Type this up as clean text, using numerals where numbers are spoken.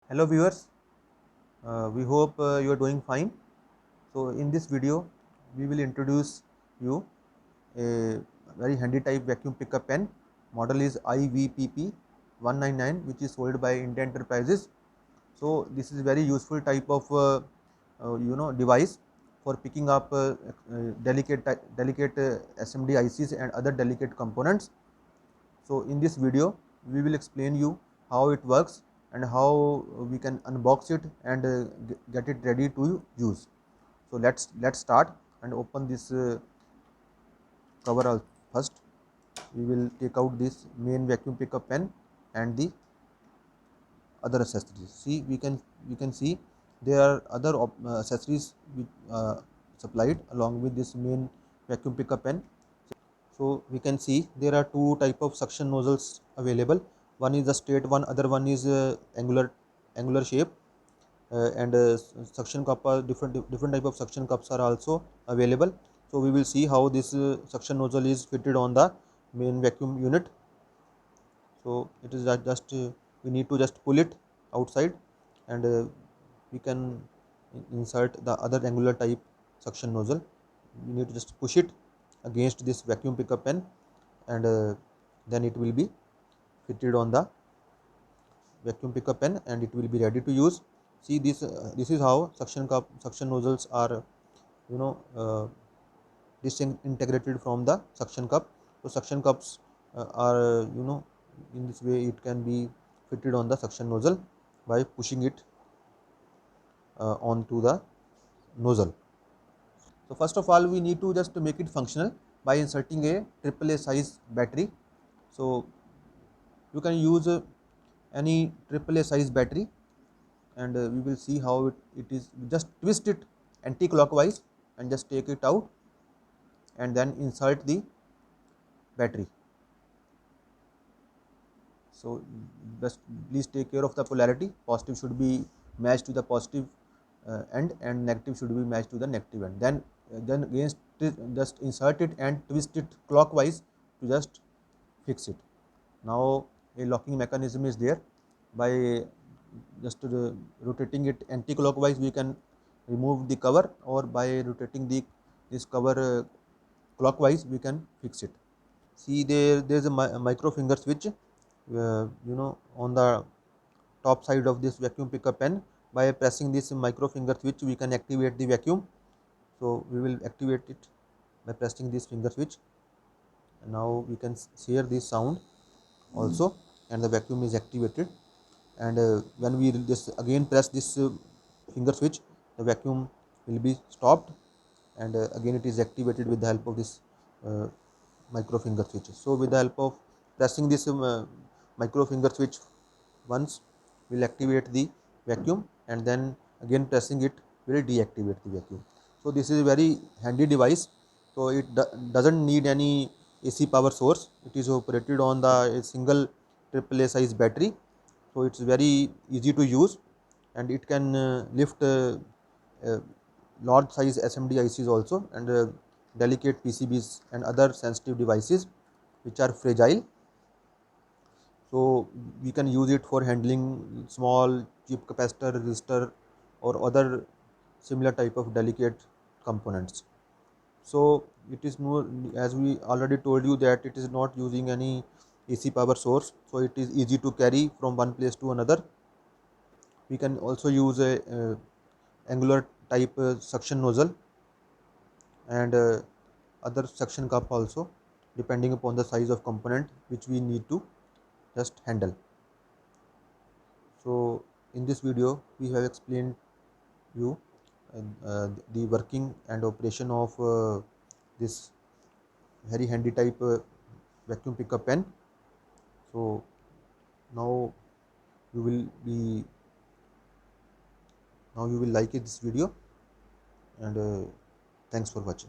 Hello viewers, we hope you are doing fine. So in this video, we will introduce you a very handy type vacuum pickup pen. Model is IVPP 199, which is sold by India Enterprises. So this is very useful type of device for picking up delicate SMD ICs and other delicate components. So in this video, we will explain you how it works and how we can unbox it and get it ready to use. So let's start and open this cover first. We will take out this main vacuum pickup pen and the other accessories. See, we can see there are other accessories which, supplied along with this main vacuum pickup pen. So we can see there are two type of suction nozzles available. One is the straight one, other one is angular shape, and suction cup are different type of suction cups are also available. So we will see how this suction nozzle is fitted on the main vacuum unit. So it is just we need to just pull it outside, and we can insert the other angular type suction nozzle. We need to just push it against this vacuum pickup pen, and then it will be fitted on the vacuum pickup pen and it will be ready to use. See, this is how suction nozzles are, you know uh, disintegrated from the suction cup. So suction cups are, in this way it can be fitted on the suction nozzle by pushing it onto the nozzle. So first of all, we need to just make it functional by inserting a AAA size battery. So you can use any AAA size battery, and we will see how it is. Just twist it anti-clockwise and just take it out and then insert the battery. So just please take care of the polarity. Positive should be matched to the positive end, and negative should be matched to the negative end. Then against it, just insert it and twist it clockwise to just fix it. Now a locking mechanism is there. By just rotating it anti-clockwise, we can remove the cover, or by rotating this cover clockwise, we can fix it. See, there's a micro finger switch, on the top side of this vacuum pickup pen. By pressing this micro finger switch, we can activate the vacuum. So we will activate it by pressing this finger switch. And now we can hear this sound also, and the vacuum is activated. And when we just again press this finger switch, the vacuum will be stopped, and again it is activated with the help of this uh, micro finger switch. So with the help of pressing this micro finger switch once, will activate the vacuum, and then again pressing it will deactivate the vacuum. So this is a very handy device. So it doesn't need any AC power source. It is operated on the a single AAA size battery. So it's very easy to use, and it can lift uh, large size SMD ICs also, and delicate PCBs and other sensitive devices which are fragile. So we can use it for handling small chip capacitor, resistor, or other similar type of delicate components. So it is more, as we already told you, that it is not using any AC power source, so it is easy to carry from one place to another. We can also use a angular type suction nozzle, and other suction cup also, depending upon the size of component which we need to just handle. So in this video, we have explained you the working and operation of this very handy type vacuum pickup pen. So now you will be now you will like it, this video, and thanks for watching.